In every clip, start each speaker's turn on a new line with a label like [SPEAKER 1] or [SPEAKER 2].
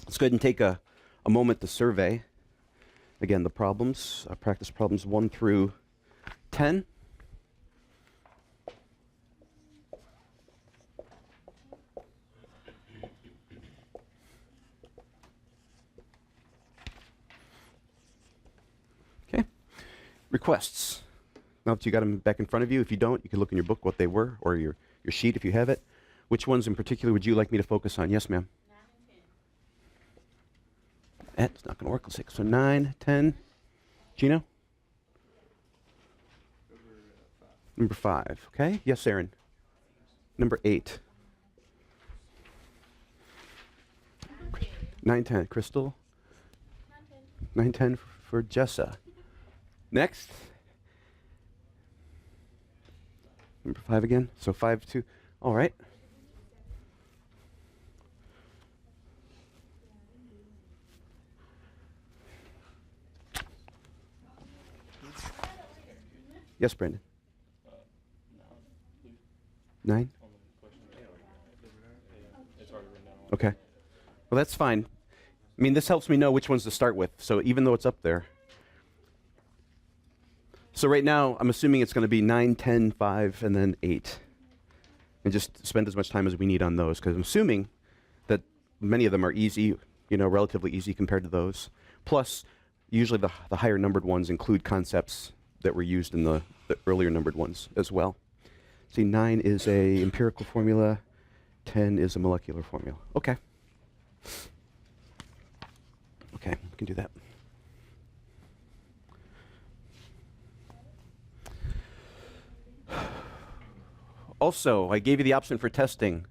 [SPEAKER 1] Let's go ahead and take a moment to survey. Again, the problems, practice problems 1 through 10. Okay. Requests. Now that you got them back in front of you, if you don't, you can look in your book what they were, or your sheet if you have it. Which ones in particular would you like me to focus on? Yes, ma'am.
[SPEAKER 2] 9 and 10.
[SPEAKER 1] It's not going to work. Let's see. So 9, 10. Gino? Number 5. Okay. Yes, Aaron. Number 8. 9, 10. Crystal? 9, 10 for Jessa. Next. Number 5 again. So 5, 2. All right. Yes, Brandon. 9? Okay. Well, that's fine. I mean, this helps me know which ones to start with, so even though it's up there. So right now, I'm assuming it's going to be 9, 10, 5, and then 8. And just spend as much time as we need on those, because I'm assuming that many of them are easy, relatively easy compared to those. Plus, usually the higher numbered ones include concepts that were used in the earlier numbered ones as well. See, 9 is a empirical formula, 10 is a molecular formula. Okay. Okay, we can do that. Also, I gave you the option for testing.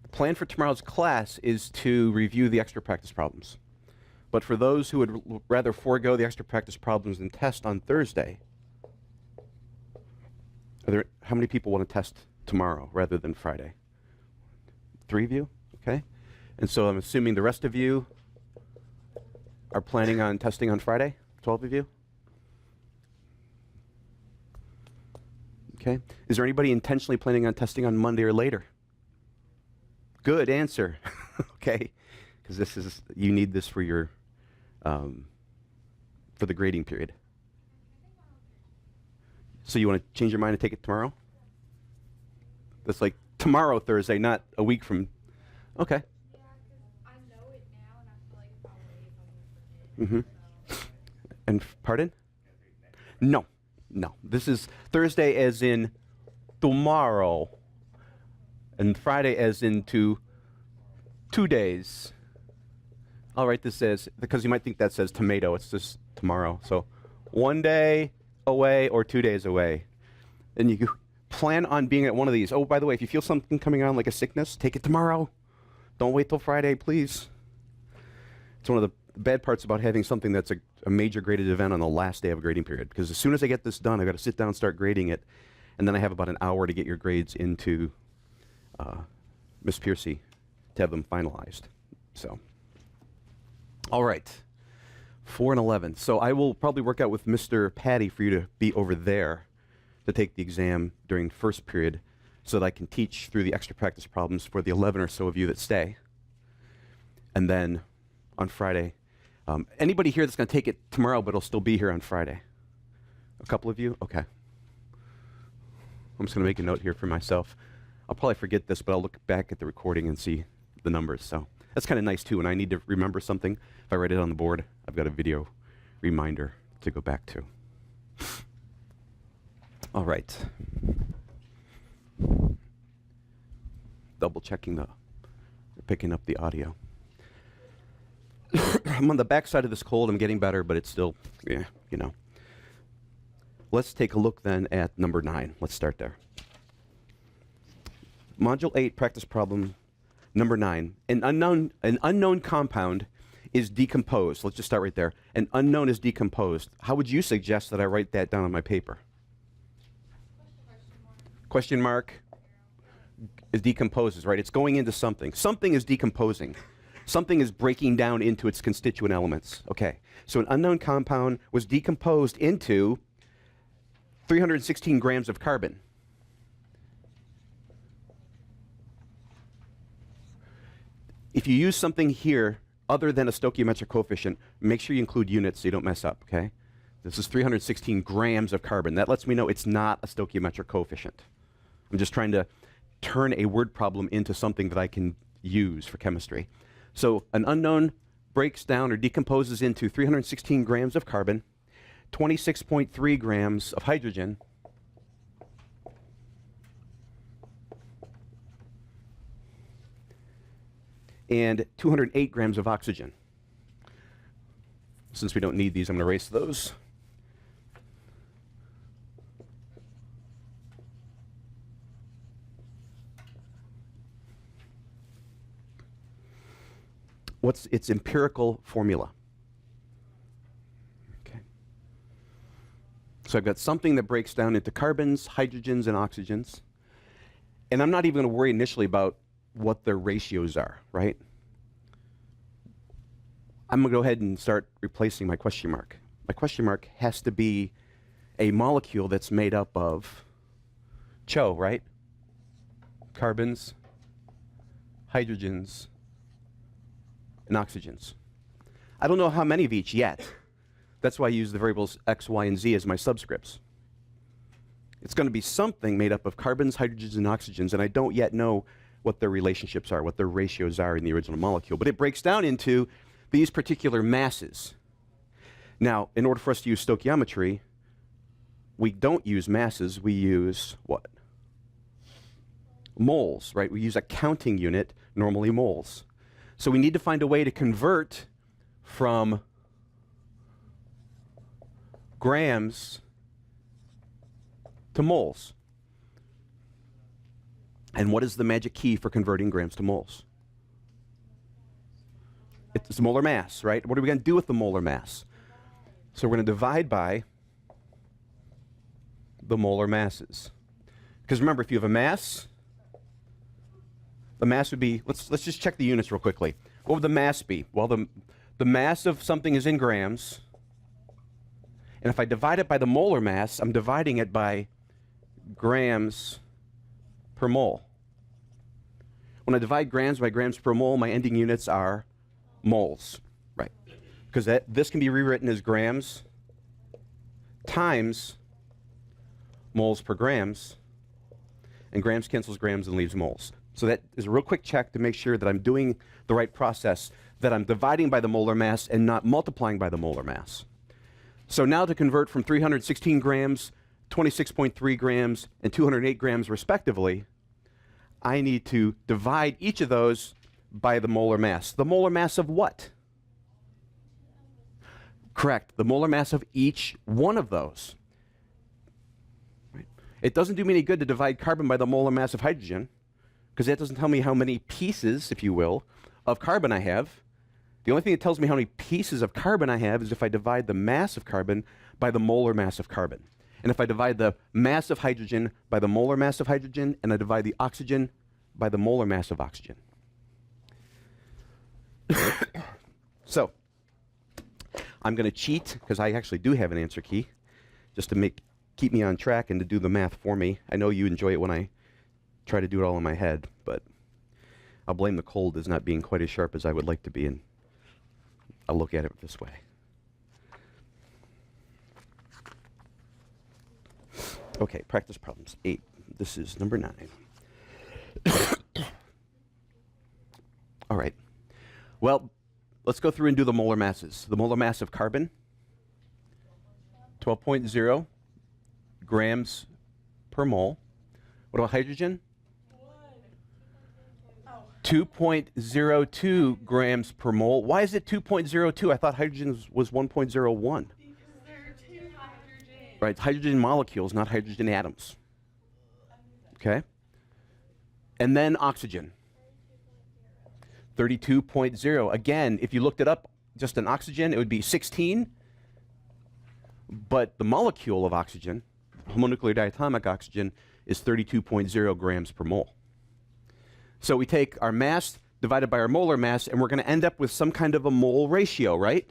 [SPEAKER 1] The plan for tomorrow's class is to review the extra practice problems. But for those who would rather forego the extra practice problems and test on Thursday, how many people want to test tomorrow rather than Friday? 3 of you? Okay. And so I'm assuming the rest of you are planning on testing on Friday? 12 of you? Okay. Is there anybody intentionally planning on testing on Monday or later? Good answer. Okay. Because you need this for your for the grading period. So you want to change your mind and take it tomorrow? That's like tomorrow, Thursday, not a week from. Okay.
[SPEAKER 2] Yeah, because I know it now, and I feel like if I wait, I'm going to forget. So.
[SPEAKER 1] And pardon? No. This is Thursday as in tomorrow, and Friday as into 2 days. I'll write this as, because you might think that says tomato, it's just tomorrow. So 1 day away or 2 days away. And you plan on being at one of these. Oh, by the way, if you feel something coming on like a sickness, take it tomorrow. Don't wait till Friday, please. It's one of the bad parts about having something that's a major graded event on the last day of a grading period. Because as soon as I get this done, I've got to sit down and start grading it. And then I have about an hour to get your grades into Miss Piercy to have them finalized. So. All right, 4 and 11. So I will probably work out with Mr. Patty for you to be over there to take the exam during first period so that I can teach through the extra practice problems for the 11 or so of you that stay. And then on Friday, anybody here that's going to take it tomorrow but will still be here on Friday? A couple of you? Okay. I'm just going to make a note here for myself. I'll probably forget this, but I'll look back at the recording and see the numbers. So that's kind of nice too. When I need to remember something, if I write it on the board, I've got a video reminder to go back to. All right. Double checking picking up the audio. I'm on the back side of this cold. I'm getting better, but it's still, Let's take a look then at number 9. Let's start there. Module 8, practice problem number 9. An unknown compound is decomposed. Let's just start right there. An unknown is decomposed. How would you suggest that I write that down on my paper? Question mark is decomposes, right? It's going into something. Something is decomposing. Something is breaking down into its constituent elements. Okay, so an unknown compound was decomposed into 316 grams of carbon. If you use something here other than a stoichiometric coefficient, make sure you include units so you don't mess up, okay? This is 316 grams of carbon. That lets me know it's not a stoichiometric coefficient. I'm just trying to turn a word problem into something that I can use for chemistry. So an unknown breaks down or decomposes into 316 grams of carbon, 26.3 grams of hydrogen, and 208 grams of oxygen. Since we don't need these, I'm going to erase those. What's its empirical formula? Okay. So I've got something that breaks down into carbons, hydrogens, and oxygens. And I'm not even going to worry initially about what their ratios are, right? I'm going to go ahead and start replacing my question mark. My question mark has to be a molecule that's made up of CHO, right? Carbons, hydrogens, and oxygens. I don't know how many of each yet. That's why I use the variables x, y, and z as my subscripts. It's going to be something made up of carbons, hydrogens, and oxygens, and I don't yet know what their relationships are, what their ratios are in the original molecule. But it breaks down into these particular masses. Now, in order for us to use stoichiometry, we don't use masses, we use what? Moles, right? We use a counting unit, normally moles. So we need to find a way to convert from grams to moles. And what is the magic key for converting grams to moles? It's molar mass, right? What are we going to do with the molar mass? So we're going to divide by the molar masses. Because remember, if you have a mass, the mass would be, let's just check the units real quickly. What would the mass be? Well, the mass of something is in grams. And if I divide it by the molar mass, I'm dividing it by grams per mole. When I divide grams by grams per mole, my ending units are moles, right? Because this can be rewritten as grams times moles per grams, and grams cancels grams and leaves moles. So that is a real quick check to make sure that I'm doing the right process, that I'm dividing by the molar mass and not multiplying by the molar mass. So now to convert from 316 grams, 26.3 grams, and 208 grams respectively, I need to divide each of those by the molar mass. The molar mass of what? Correct, the molar mass of each one of those. Right. It doesn't do me any good to divide carbon by the molar mass of hydrogen, because that doesn't tell me how many pieces, if you will, of carbon I have. The only thing that tells me how many pieces of carbon I have is if I divide the mass of carbon by the molar mass of carbon. And if I divide the mass of hydrogen by the molar mass of hydrogen, and I divide the oxygen by the molar mass of oxygen. So, I'm going to cheat, because I actually do have an answer key, just to keep me on track and to do the math for me. I know you enjoy it when I try to do it all in my head, but I'll blame the cold as not being quite as sharp as I would like to be, and I'll look at it this way. Okay, practice problems 8. This is number 9. All right. Well, let's go through and do the molar masses. The molar mass of carbon, 12.0 grams per mole. What about hydrogen? 2.02 grams per mole. Why is it 2.02? I thought hydrogen was 1.01.
[SPEAKER 3] Because there are two hydrogens.
[SPEAKER 1] Right, hydrogen molecules, not hydrogen atoms. Okay? And then oxygen. 32.0. Again, if you looked it up, just an oxygen, it would be 16. But the molecule of oxygen, homonuclear diatomic oxygen, is 32.0 grams per mole. So we take our mass divided by our molar mass, and we're going to end up with some kind of a mole ratio, right?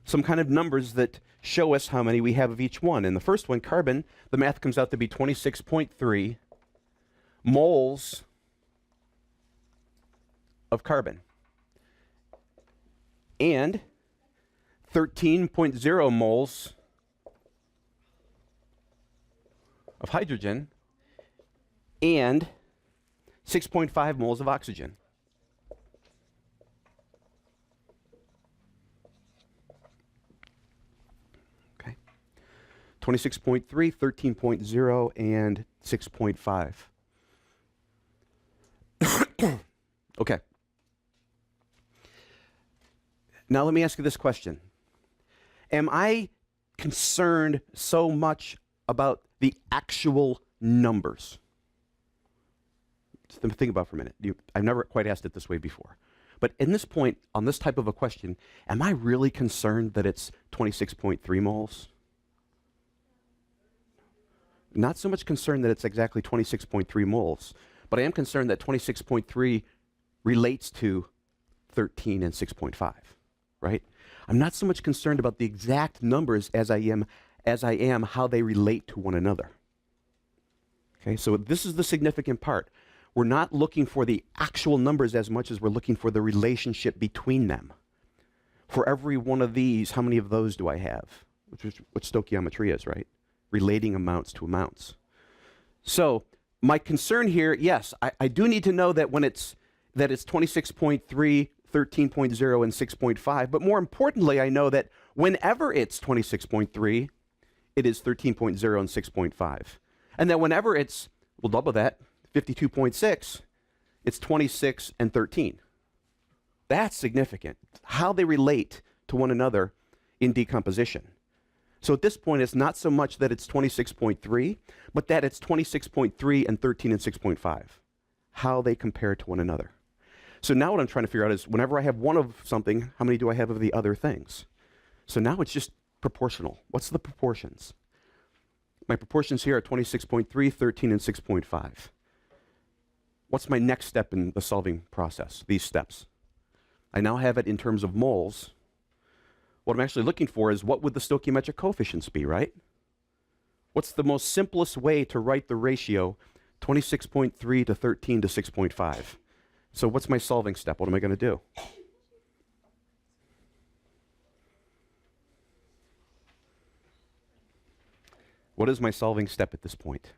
[SPEAKER 1] Some kind of numbers that show us how many we have of each one. And the first one, carbon, the math comes out to be 26.3 moles of carbon. and 13.0 moles of hydrogen and 6.5 moles of oxygen. Okay. 26.3, 13.0, and 6.5. Okay. Now let me ask you this question. Am I concerned so much about the actual numbers? Just think about it for a minute. I've never quite asked it this way before. But in this point, on this type of a question, am I really concerned that it's 26.3 moles? Not so much concerned that it's exactly 26.3 moles, but I am concerned that 26.3 relates to 13 and 6.5, right? I'm not so much concerned about the exact numbers as I am how they relate to one another. Okay, so this is the significant part. We're not looking for the actual numbers as much as we're looking for the relationship between them. For every one of these, how many of those do I have? Which is what stoichiometry is, right? Relating amounts to amounts. So my concern here, yes, I do need to know that when it's 26.3, 13.0, and 6.5, but more importantly, I know that whenever it's 26.3, it is 13.0 and 6.5. And that whenever it's, we'll double that, 52.6, it's 26 and 13. That's significant, how they relate to one another in decomposition. So at this point, it's not so much that it's 26.3, but that it's 26.3 and 13 and 6.5, how they compare to one another. So now what I'm trying to figure out is whenever I have one of something, how many do I have of the other things? So now it's just proportional. What's the proportions? My proportions here are 26.3, 13, and 6.5. What's my next step in the solving process, these steps? I now have it in terms of moles. What I'm actually looking for is what would the stoichiometric coefficients be, right? What's the most simplest way to write the ratio 26.3 to 13 to 6.5? So what's my solving step? What am I going to do? What is my solving step at this point?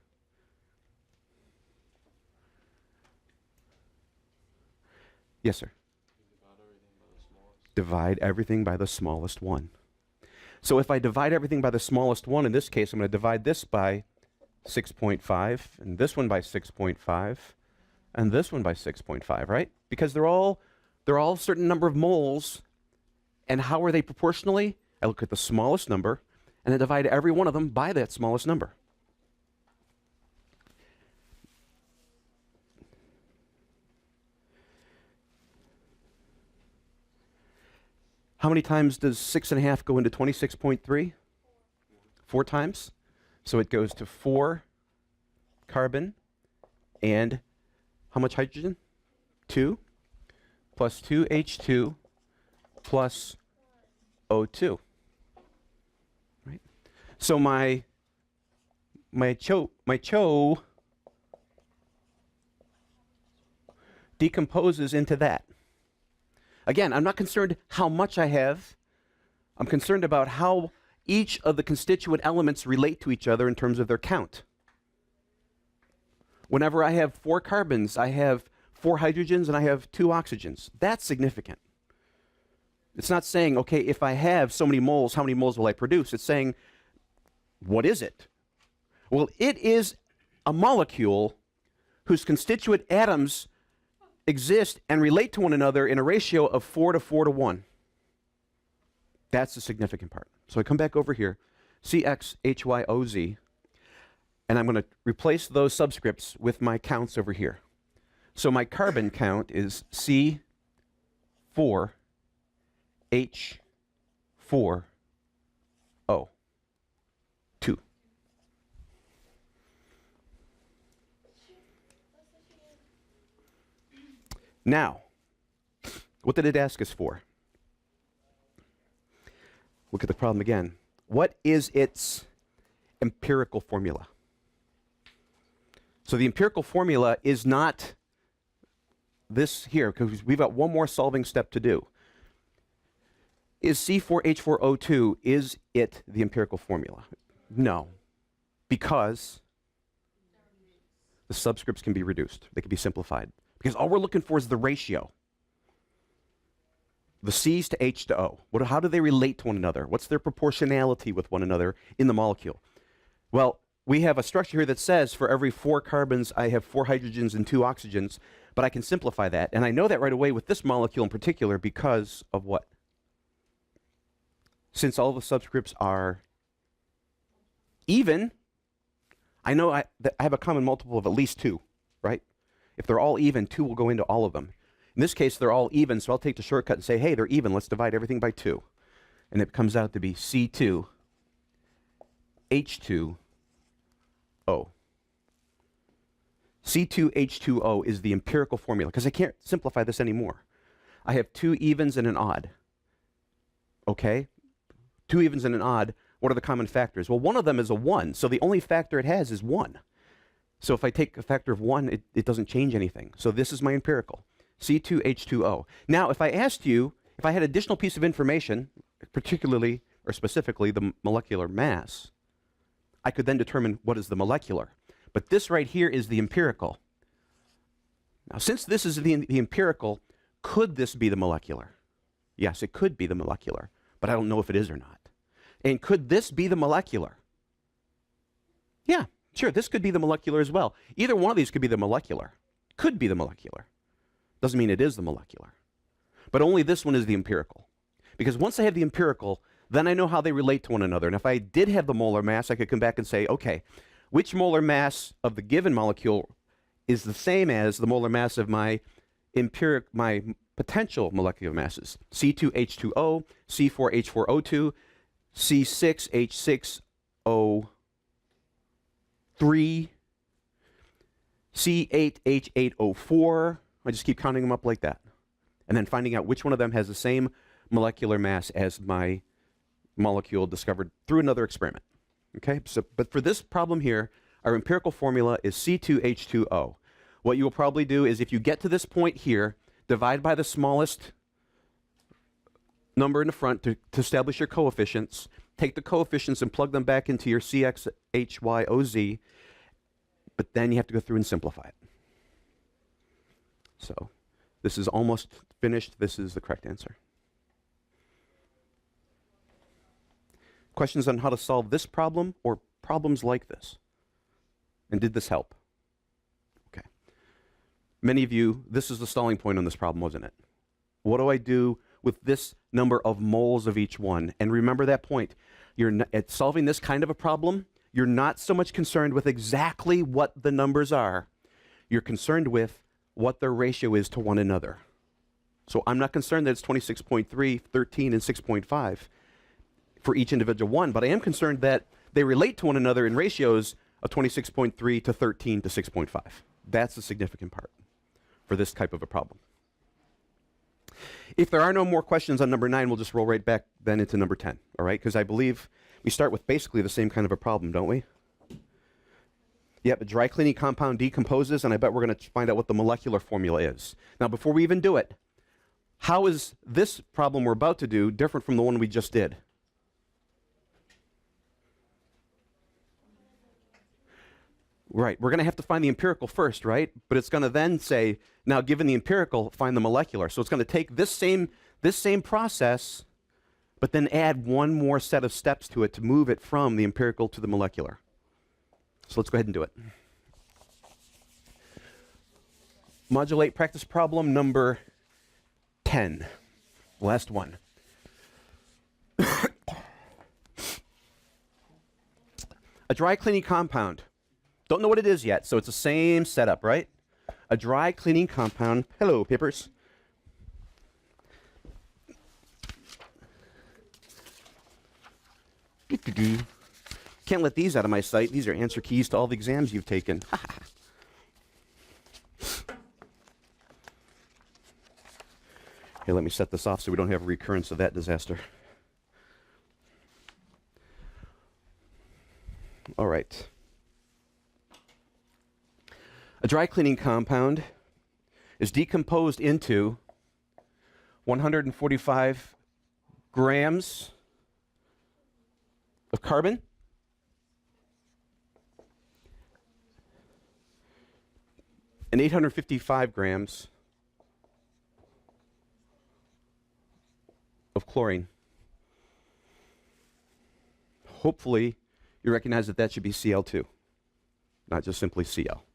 [SPEAKER 1] Yes, sir. Divide everything by the smallest one. So if I divide everything by the smallest one, in this case, I'm going to divide this by 6.5, and this one by 6.5, and this one by 6.5, right? Because they're all a certain number of moles, and how are they proportionally? I look at the smallest number, and I divide every one of them by that smallest number. How many times does 6.5 go into 26.3? 4 times. So it goes to 4 carbon and how much hydrogen? 2 plus 2H2 plus O2. Right? So my CHO decomposes into that. Again, I'm not concerned how much I have. I'm concerned about how each of the constituent elements relate to each other in terms of their count. Whenever I have 4 carbons, I have 4 hydrogens and I have 2 oxygens. That's significant. It's not saying, okay, if I have so many moles, how many moles will I produce? It's saying, what is it? Well, it is a molecule whose constituent atoms exist and relate to one another in a ratio of 4 to 4 to 1. That's the significant part. So I come back over here, CXHYOZ, and I'm going to replace those subscripts with my counts over here. So my carbon count is C4H4O2. Now, what did it ask us for? Look at the problem again. What is its empirical formula? So the empirical formula is not this here, because we've got one more solving step to do. Is C4H4O2, is it the empirical formula? No, because the subscripts can be reduced. They can be simplified. Because all we're looking for is the ratio. The C's to H to O. How do they relate to one another? What's their proportionality with one another in the molecule? Well, we have a structure here that says for every 4 carbons, I have 4 hydrogens and 2 oxygens, but I can simplify that. And I know that right away with this molecule in particular because of what? Since all the subscripts are even, I know I have a common multiple of at least 2, right? If they're all even, 2 will go into all of them. In this case, they're all even, so I'll take the shortcut and say, hey, they're even. Let's divide everything by 2. And it comes out to be C2, H2, O. C2H2O is the empirical formula, because I can't simplify this anymore. I have 2 evens and an odd. Okay? 2 evens and an odd. What are the common factors? Well, one of them is a 1, so the only factor it has is 1. So if I take a factor of 1, it doesn't change anything. So this is my empirical. C2H2O. Now, if I asked you, if I had additional piece of information, particularly or specifically the molecular mass, I could then determine what is the molecular. But this right here is the empirical. Now, since this is the empirical, could this be the molecular? Yes, it could be the molecular, but I don't know if it is or not. And could this be the molecular? Yeah, sure, this could be the molecular as well. Either one of these could be the molecular. Could be the molecular. Doesn't mean it is the molecular. But only this one is the empirical. Because once I have the empirical, then I know how they relate to one another. And if I did have the molar mass, I could come back and say, okay, which molar mass of the given molecule is the same as the molar mass of my potential molecular masses? C2H2O, C4H4O2, C6H6O3, C8H8O4. I just keep counting them up like that. And then finding out which one of them has the same molecular mass as my molecule discovered through another experiment. Okay, but for this problem here, our empirical formula is C2H2O. What you will probably do is if you get to this point here, divide by the smallest number in the front to establish your coefficients, take the coefficients and plug them back into your CXHYOZ, but then you have to go through and simplify it. So this is almost finished. This is the correct answer. Questions on how to solve this problem or problems like this? And did this help? Okay. Many of you, this is the stalling point on this problem, wasn't it? What do I do with this number of moles of each one? And remember that point. At solving this kind of a problem, you're not so much concerned with exactly what the numbers are. You're concerned with what their ratio is to one another. So I'm not concerned that it's 26.3, 13, and 6.5 for each individual one, but I am concerned that they relate to one another in ratios of 26.3 to 13 to 6.5. That's the significant part for this type of a problem. If there are no more questions on number 9, we'll just roll right back then into number 10, all right? Because I believe we start with basically the same kind of a problem, don't we? Yep, a dry cleaning compound decomposes, and I bet we're going to find out what the molecular formula is. Now, before we even do it, how is this problem we're about to do different from the one we just did? Right, we're going to have to find the empirical first, right? But it's going to then say, now given the empirical, find the molecular. So it's going to take this same process, but then add one more set of steps to it to move it from the empirical to the molecular. So let's go ahead and do it. Modulate practice problem number 10. Last one. A dry cleaning compound. Don't know what it is yet, so it's the same setup, right? A dry cleaning compound. Hello, papers. Can't let these out of my sight. These are answer keys to all the exams you've taken. Here, let me set this off so we don't have a recurrence of that disaster. All right. A dry cleaning compound is decomposed into 145 grams of carbon and 855 grams of chlorine. Hopefully, you recognize that that should be Cl2, not just simply Cl.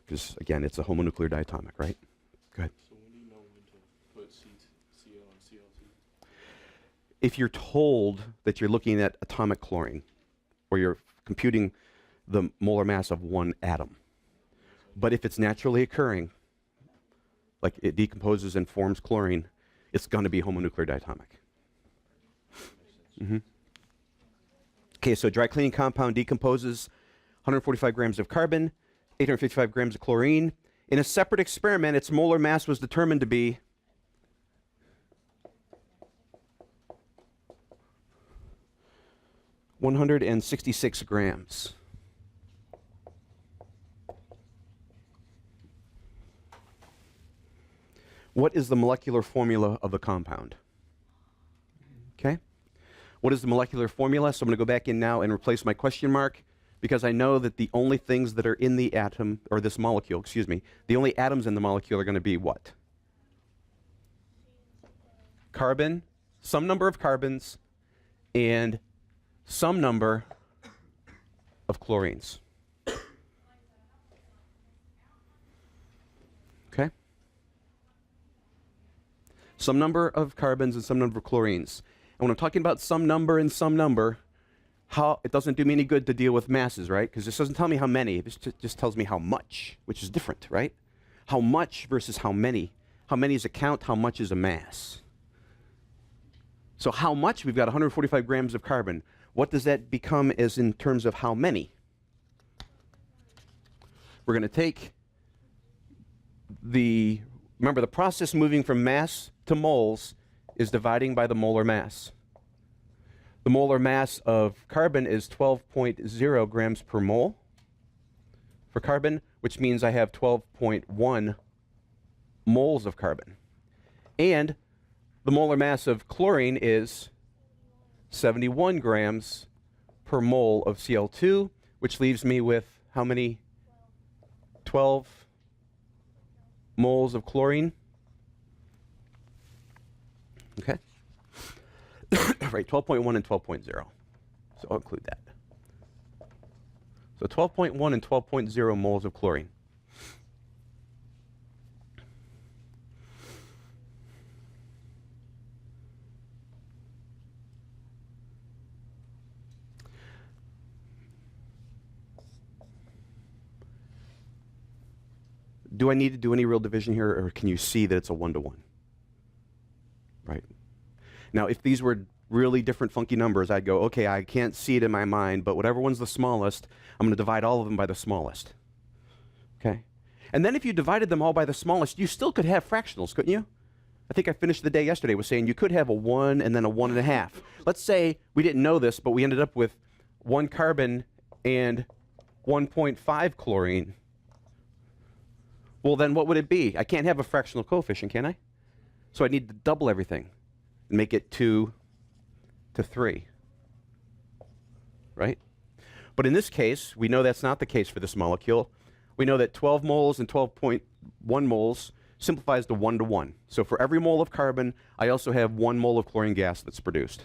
[SPEAKER 1] Because, again, it's a homonuclear diatomic, right? Go ahead.
[SPEAKER 4] So when do you know when to put Cl and Cl2?
[SPEAKER 1] If you're told that you're looking at atomic chlorine, or you're computing the molar mass of one atom, but if it's naturally occurring, like it decomposes and forms chlorine, it's going to be homonuclear diatomic. Okay, so dry cleaning compound decomposes 145 grams of carbon, 855 grams of chlorine. In a separate experiment, its molar mass was determined to be 166 grams. What is the molecular formula of the compound? Okay? What is the molecular formula? So I'm going to go back in now and replace my question mark, because I know that the only things that are in the atom, or this molecule, excuse me, the only atoms in the molecule are going to be what? Carbon, some number of carbons, and some number of chlorines. Okay? Some number of carbons and some number of chlorines. And when I'm talking about some number and some number, it doesn't do me any good to deal with masses, right? Because this doesn't tell me how many. This just tells me how much, which is different, right? How much versus how many. How many is a count, how much is a mass. So how much? We've got 145 grams of carbon. What does that become as in terms of how many? We're going to take remember the process moving from mass to moles is dividing by the molar mass. The molar mass of carbon is 12.0 grams per mole for carbon, which means I have 12.1 moles of carbon. And the molar mass of chlorine is 71 grams per mole of Cl2, which leaves me with how many? 12 moles of chlorine. Okay. Right, 12.1 and 12.0. So I'll include that. So 12.1 and 12.0 moles of chlorine. Do I need to do any real division here, or can you see that it's a 1-to-1? Right. Now, if these were really different funky numbers, I'd go, okay, I can't see it in my mind, but whatever one's the smallest, I'm going to divide all of them by the smallest. Okay? And then if you divided them all by the smallest, you still could have fractionals, couldn't you? I think I finished the day yesterday with saying you could have a 1 and then a 1.5. Let's say we didn't know this, but we ended up with 1 carbon and 1.5 chlorine. Well, then what would it be? I can't have a fractional coefficient, can I? So I need to double everything and make it 2 to 3. Right? But in this case, we know that's not the case for this molecule. We know that 12 moles and 12.1 moles simplifies to 1-to-1. So for every mole of carbon, I also have 1 mole of chlorine gas that's produced.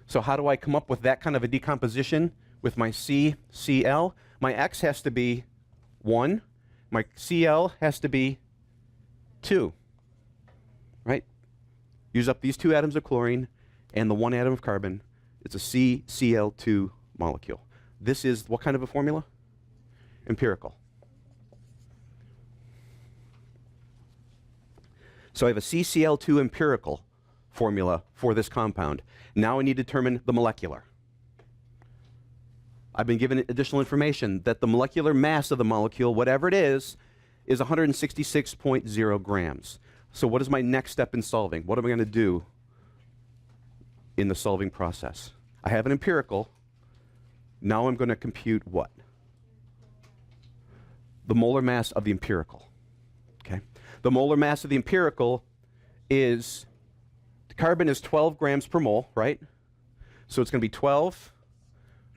[SPEAKER 1] So how do I come up with that kind of a decomposition with my CCl? My X has to be 1. My Cl has to be 2, right? Use up these 2 atoms of chlorine and the 1 atom of carbon. It's a CCl2 molecule. This is what kind of a formula? Empirical. So I have a CCl2 empirical formula for this compound. Now I need to determine the molecular. I've been given additional information that the molecular mass of the molecule, whatever it is 166.0 grams. So what is my next step in solving? What am I going to do in the solving process? I have an empirical. Now I'm going to compute what? The molar mass of the empirical. Okay? The molar mass of the empirical is Carbon is 12 grams per mole, right? So it's going to be 12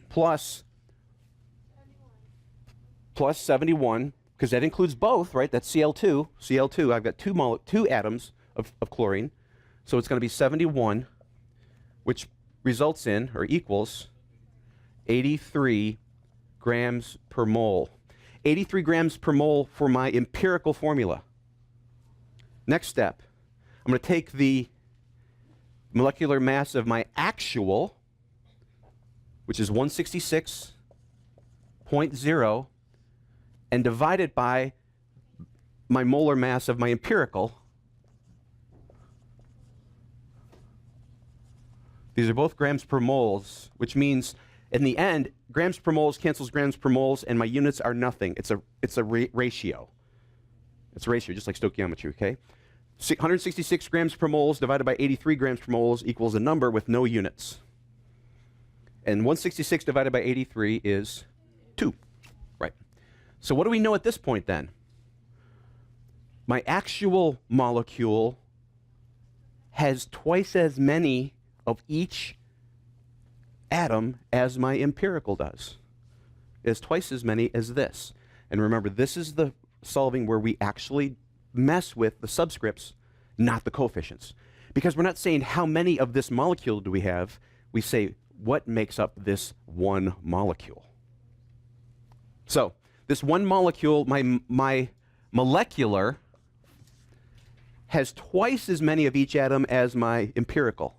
[SPEAKER 1] plus 71, because that includes both, right? That's Cl2. Cl2, I've got two atoms of chlorine. So it's going to be 71, which results in, or equals, 83 grams per mole. 83 grams per mole for my empirical formula. Next step, I'm going to take the molecular mass of my actual, which is 166.0, and divide it by my molar mass of my empirical. These are both grams per moles, which means in the end, grams per moles cancels grams per moles, and my units are nothing. It's a ratio. It's a ratio, just like stoichiometry, okay? 166 grams per moles divided by 83 grams per moles equals a number with no units. And 166 divided by 83 is 2, right? So what do we know at this point then? My actual molecule has twice as many of each atom as my empirical does. It has twice as many as this. And remember, this is the solving where we actually mess with the subscripts, not the coefficients. Because we're not saying how many of this molecule do we have, we say what makes up this one molecule. So this one molecule, my molecular, has twice as many of each atom as my empirical.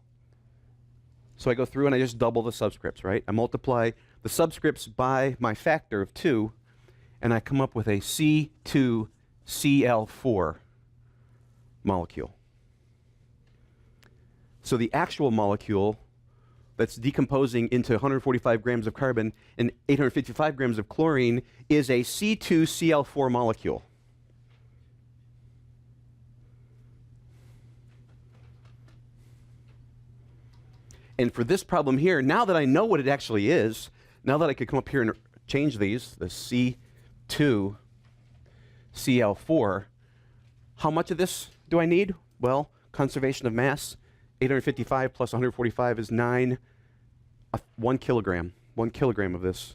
[SPEAKER 1] So I go through and I just double the subscripts, right? I multiply the subscripts by my factor of 2, and I come up with a C2Cl4 molecule. So the actual molecule that's decomposing into 145 grams of carbon and 855 grams of chlorine is a C2Cl4 molecule. And for this problem here, now that I know what it actually is, now that I could come up here and change these, the C2Cl4, how much of this do I need? Well, conservation of mass, 855 plus 145 is 9, 1 kilogram. 1 kilogram of this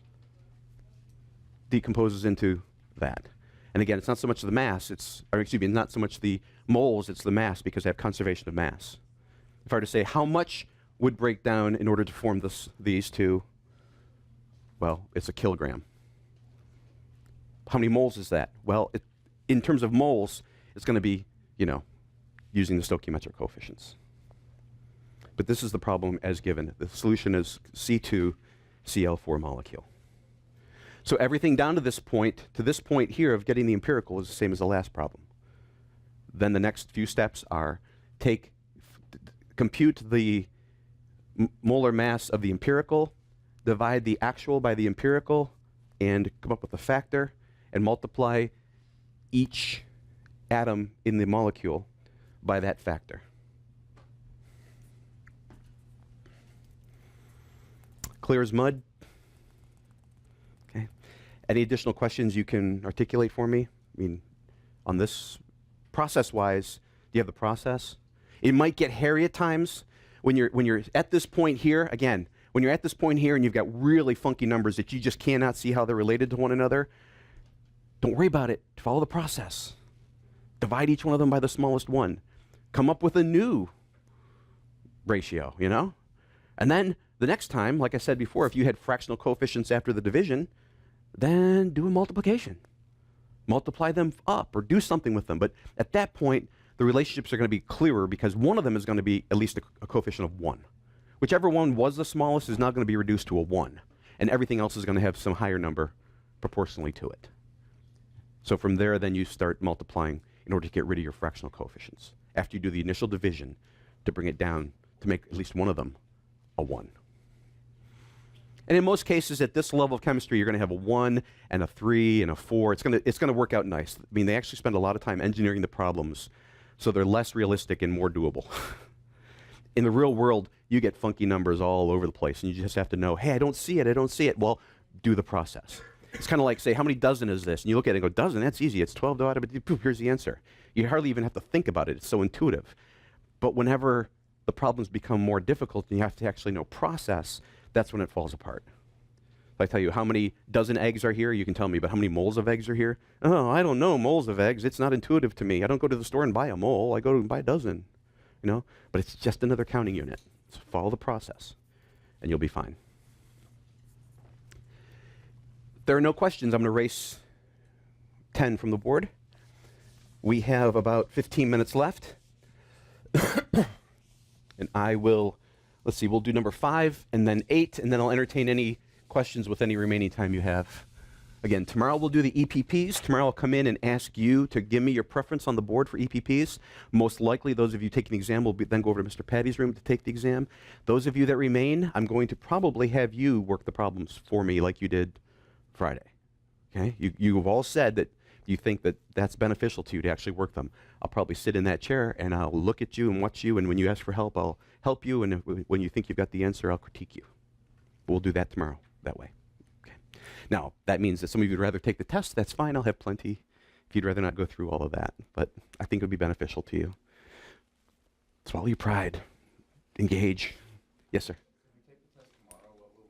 [SPEAKER 1] decomposes into that. And again, it's not so much the mass, not so much the moles, it's the mass, because I have conservation of mass. If I were to say how much would break down in order to form these two, well, it's a kilogram. How many moles is that? Well, in terms of moles, it's going to be, using the stoichiometric coefficients. But this is the problem as given. The solution is C2Cl4 molecule. So everything down to this point here of getting the empirical is the same as the last problem. Then the next few steps are compute the molar mass of the empirical, divide the actual by the empirical, and come up with a factor, and multiply each atom in the molecule by that factor. Clear as mud? Okay. Any additional questions you can articulate for me? I mean, on this, process-wise, do you have the process? It might get hairy at times. When you're at this point here, again, when you're at this point here and you've got really funky numbers that you just cannot see how they're related to one another, don't worry about it. Follow the process. Divide each one of them by the smallest one. Come up with a new ratio, And then the next time, like I said before, if you had fractional coefficients after the division, then do a multiplication. Multiply them up or do something with them. But at that point, the relationships are going to be clearer because one of them is going to be at least a coefficient of 1. Whichever one was the smallest is now going to be reduced to a 1. And everything else is going to have some higher number proportionally to it. So from there, then you start multiplying in order to get rid of your fractional coefficients. After you do the initial division to bring it down to make at least one of them a 1. And in most cases, at this level of chemistry, you're going to have a 1 and a 3 and a 4. It's going to work out nice. I mean, they actually spend a lot of time engineering the problems so they're less realistic and more doable. In the real world, you get funky numbers all over the place, and you just have to know, hey, I don't see it. Well, do the process. It's kind of like, say, how many dozen is this? And you look at it and go, dozen, that's easy. It's 12 divided by, poof, here's the answer. You hardly even have to think about it. It's so intuitive. But whenever the problems become more difficult and you have to actually know process, that's when it falls apart. If I tell you how many dozen eggs are here, you can tell me, but how many moles of eggs are here? Oh, I don't know moles of eggs. It's not intuitive to me. I don't go to the store and buy a mole. I go and buy a dozen, But it's just another counting unit. So follow the process, and you'll be fine. If there are no questions, I'm going to erase 10 from the board. We have about 15 minutes left. And I will, let's see, we'll do number 5 and then 8, and then I'll entertain any questions with any remaining time you have. Again, tomorrow we'll do the EPPs. Tomorrow I'll come in and ask you to give me your preference on the board for EPPs. Most likely, those of you taking the exam will then go over to Mr. Patty's room to take the exam. Those of you that remain, I'm going to probably have you work the problems for me like you did Friday. Okay? You have all said that you think that that's beneficial to you to actually work them. I'll probably sit in that chair and I'll look at you and watch you, and when you ask for help, I'll help you, and when you think you've got the answer, I'll critique you. We'll do that tomorrow that way. Okay. Now, that means that some of you would rather take the test. That's fine. I'll have plenty if you'd rather not go through all of that, but I think it would be beneficial to you. Swallow your pride. Engage. Yes, sir.
[SPEAKER 4] If we take the test tomorrow, what will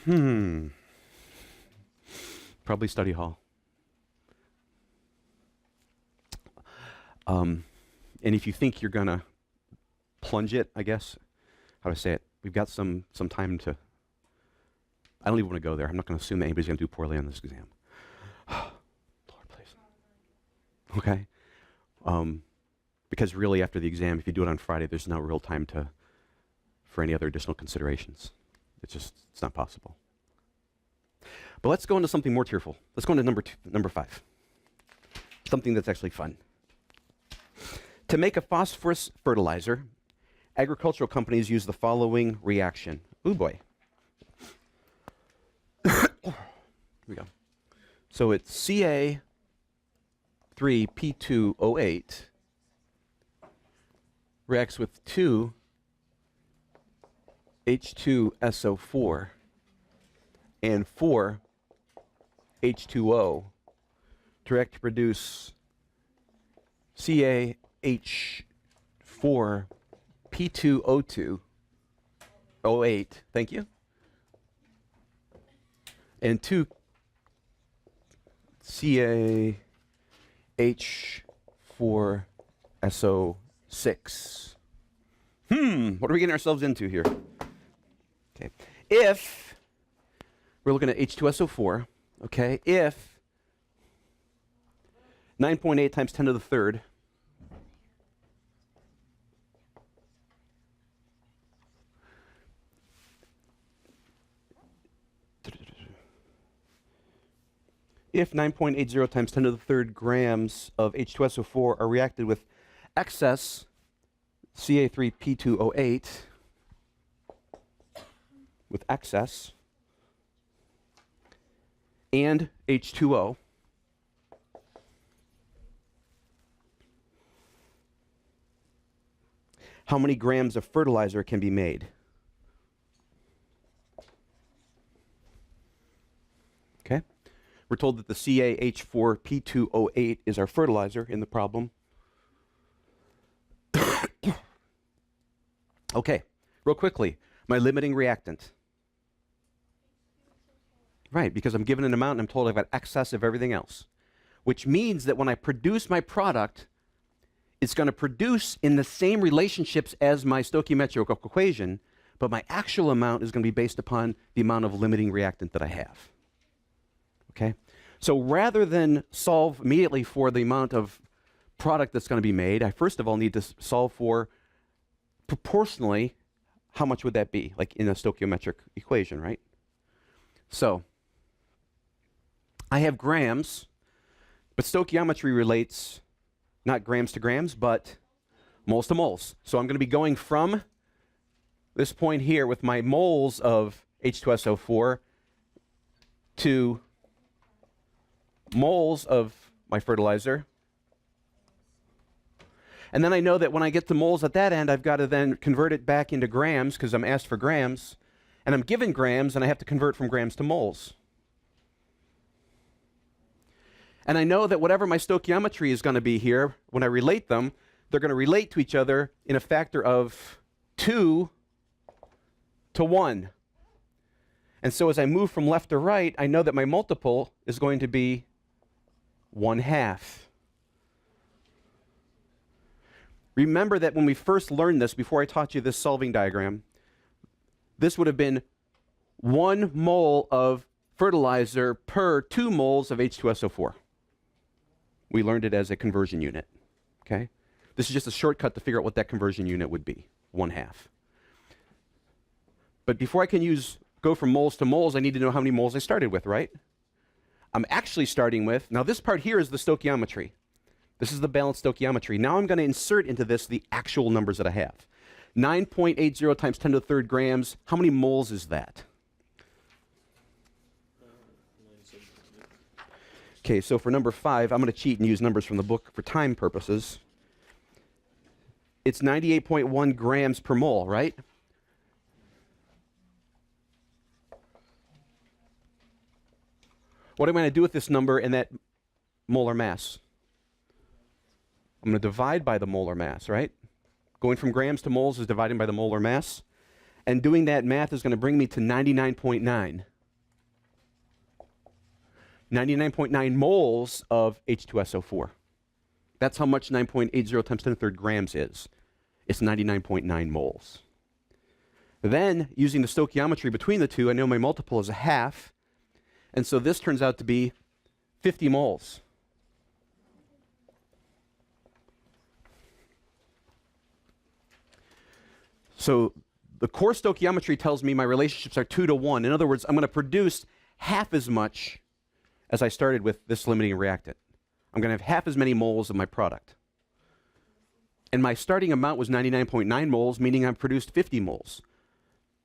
[SPEAKER 4] we be doing?
[SPEAKER 1] Probably study hall. And if you think you're going to plunge it, I guess, how to say it, we've got some time to, I don't even want to go there. I'm not going to assume that anybody's going to do poorly on this exam. Lord, please. Okay? Because really after the exam, if you do it on Friday, there's no real time for any other additional considerations. It's not possible. But let's go into something more cheerful. Let's go into number 5. Something that's actually fun. To make a phosphorus fertilizer, agricultural companies use the following reaction. Ooh, boy. Here we go. So it's Ca3P2O8 reacts with 2 H2SO4 and 4 H2O to react to produce CaH4P2O2 O8, thank you, and 2 CaH4SO6. What are we getting ourselves into here? Okay. If we're looking at H2SO4, okay, if 9.8 times 10 to the third if 9.80 times 10 to the third grams of H2SO4 are reacted with excess Ca3P2O8 with excess and H2O, how many grams of fertilizer can be made? Okay. We're told that the CaH4P2O8 is our fertilizer in the problem. Okay, real quickly, my limiting reactant. Right, because I'm given an amount and I'm told I've got excess of everything else, which means that when I produce my product, it's going to produce in the same relationships as my stoichiometric equation, but my actual amount is going to be based upon the amount of limiting reactant that I have. Okay? So rather than solve immediately for the amount of product that's going to be made, I first of all need to solve for proportionally how much would that be, like in a stoichiometric equation, right? So I have grams, but stoichiometry relates not grams to grams, but moles to moles. So I'm going to be going from this point here with my moles of H2SO4 to moles of my fertilizer. And then I know that when I get the moles at that end, I've got to then convert it back into grams because I'm asked for grams. And I'm given grams, and I have to convert from grams to moles. And I know that whatever my stoichiometry is going to be here, when I relate them, they're going to relate to each other in a factor of 2 to 1. And so as I move from left to right, I know that my multiple is going to be 1/2. Remember that when we first learned this, before I taught you this solving diagram, this would have been 1 mole of fertilizer per 2 moles of H2SO4. We learned it as a conversion unit, okay? This is just a shortcut to figure out what that conversion unit would be, 1/2. But before I can go from moles to moles, I need to know how many moles I started with, right? I'm actually starting with, now this part here is the stoichiometry. This is the balanced stoichiometry. Now I'm going to insert into this the actual numbers that I have. 9.80 times 10 to the 3rd grams, how many moles is that? Okay, so for number 5, I'm going to cheat and use numbers from the book for time purposes. It's 98.1 grams per mole, right? What am I going to do with this number and that molar mass? I'm going to divide by the molar mass, right? Going from grams to moles is dividing by the molar mass. And doing that math is going to bring me to 99.9. 99.9 moles of H2SO4. That's how much 9.80 times 10 to the 3rd grams is. It's 99.9 moles. Then, using the stoichiometry between the two, I know my multiple is 1/2. And so this turns out to be 50 moles. So the core stoichiometry tells me my relationships are 2 to 1. In other words, I'm going to produce half as much as I started with this limiting reactant. I'm going to have half as many moles of my product. And my starting amount was 99.9 moles, meaning I produced 50 moles.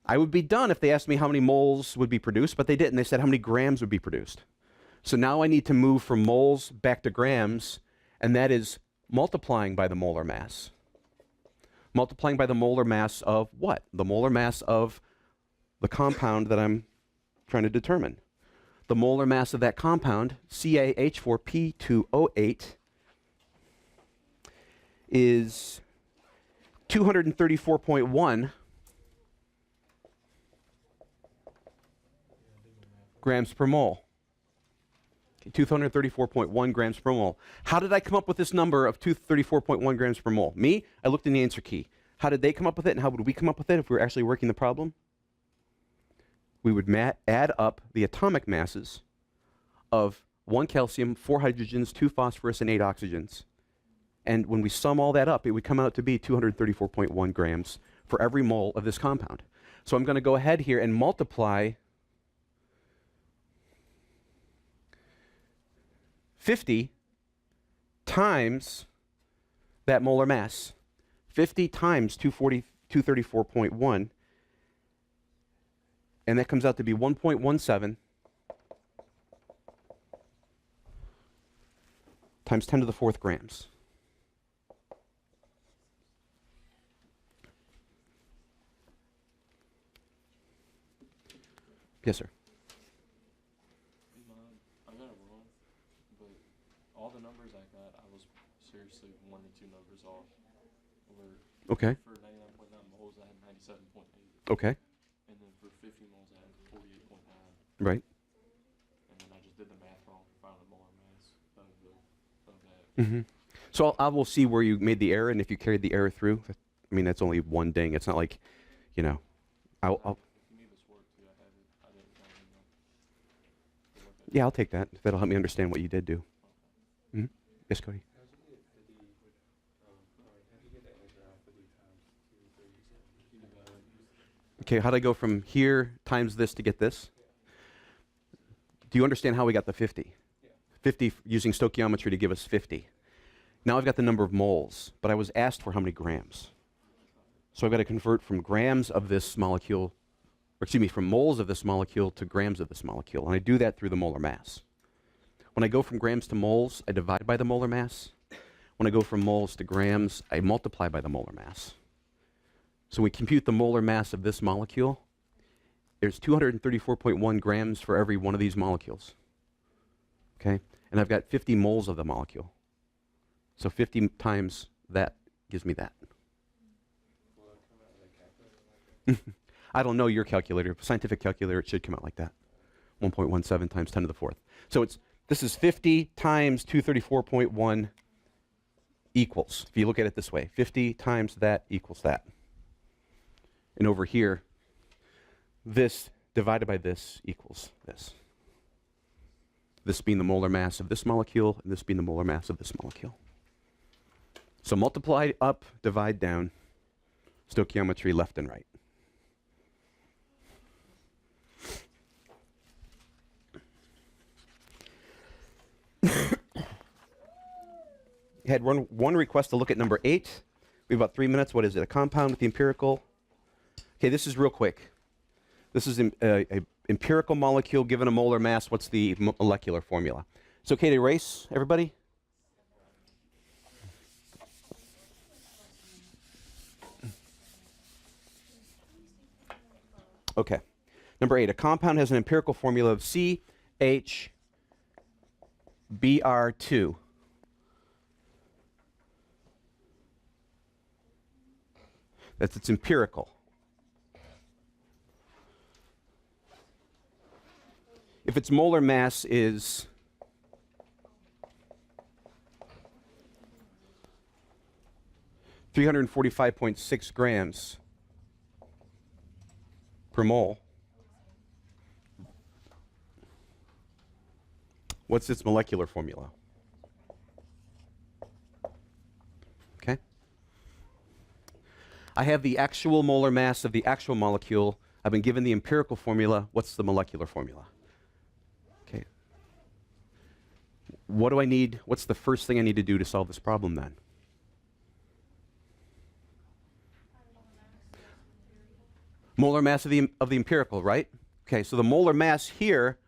[SPEAKER 1] I would be done if they asked me how many moles would be produced, but they didn't. They said how many grams would be produced. So now I need to move from moles back to grams, and that is multiplying by the molar mass. Multiplying by the molar mass of what? The molar mass of the compound that I'm trying to determine. The molar mass of that compound, CaH4P2O8, is 234.1 grams per mole. Okay, 234.1 grams per mole. How did I come up with this number of 234.1 grams per mole? Me? I looked in the answer key. How did they come up with it, and how would we come up with it if we were actually working the problem? We would add up the atomic masses of 1 calcium, 4 hydrogens, 2 phosphorus, and 8 oxygens. And when we sum all that up, it would come out to be 234.1 grams for every mole of this compound. So I'm going to go ahead here and multiply 50 times that molar mass. 50 times 234.1, and that comes out to be 1.17 times 10 to the 4th grams. Yes, sir.
[SPEAKER 4] I got it wrong, but all the numbers I got, I was seriously 1 or 2 numbers off.
[SPEAKER 1] Okay.
[SPEAKER 4] For 99.9 moles, I had 97.8.
[SPEAKER 1] Okay.
[SPEAKER 4] And then for 50 moles, I had 48.9.
[SPEAKER 1] Right.
[SPEAKER 4] And then I just did the math wrong to find the molar mass of that.
[SPEAKER 1] Mm-hmm. So I will see where you made the error, and if you carried the error through, I mean, that's only one ding. It's not like, you know, I'll
[SPEAKER 4] If you need this work too, I have it. I didn't find it.
[SPEAKER 1] yeah, I'll take that. That'll help me understand what you did do. Mm-hmm. Yes, Cody. Okay, how'd I go from here times this to get this? Do you understand how we got the 50? 50 using stoichiometry to give us 50. Now I've got the number of moles, but I was asked for how many grams. So I've got to convert from grams of this molecule, or excuse me, from moles of this molecule to grams of this molecule. And I do that through the molar mass. When I go from grams to moles, I divide by the molar mass. When I go from moles to grams, I multiply by the molar mass. So we compute the molar mass of this molecule. There's 234.1 grams for every one of these molecules. Okay? And I've got 50 moles of the molecule. So 50 times that gives me that.
[SPEAKER 4] Will that come out of the calculator?
[SPEAKER 1] I don't know your calculator. Scientific calculator, it should come out like that. 1.17 times 10 to the fourth. So this is 50 times 234.1 equals, if you look at it this way, 50 times that equals that. And over here, this divided by this equals this. This being the molar mass of this molecule, and this being the molar mass of this molecule. So multiply up, divide down, stoichiometry left and right. You had one request to look at number 8. We have about 3 minutes. What is it? A compound with the empirical. Okay, this is real quick. This is a empirical molecule given a molar mass. What's the molecular formula? It's okay to erase, everybody? Okay. Number 8, a compound has an empirical formula of CHBr2. That's its empirical. If its molar mass is 345.6 grams per mole, what's its molecular formula? Okay. I have the actual molar mass of the actual molecule. I've been given the empirical formula. What's the molecular formula? Okay. What do I need? What's the first thing I need to do to solve this problem then? Molar mass of the empirical, right? Okay, so the molar mass here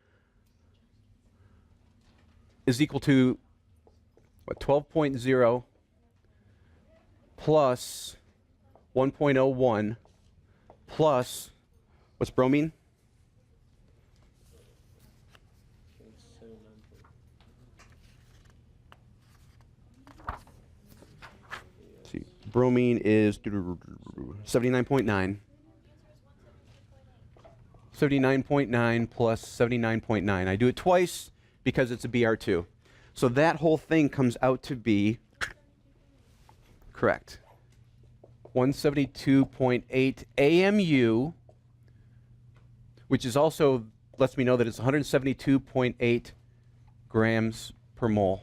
[SPEAKER 1] is equal to what, 12.0 plus 1.01 plus, what's bromine? See, bromine is 79.9. 79.9 plus 79.9. I do it twice because it's a Br2. So that whole thing comes out to be correct. 172.8 AMU, which is also lets me know that it's 172.8 grams per mole.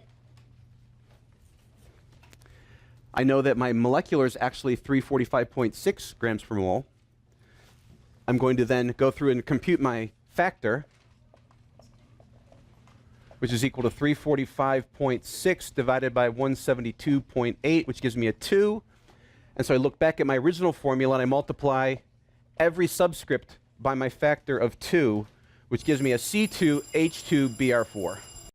[SPEAKER 1] I know that my molecular is actually 345.6 grams per mole. I'm going to then go through and compute my factor, which is equal to 345.6 divided by 172.8, which gives me a 2. And so I look back at my original formula and I multiply every subscript by my factor of 2, which gives me a C2H2Br4.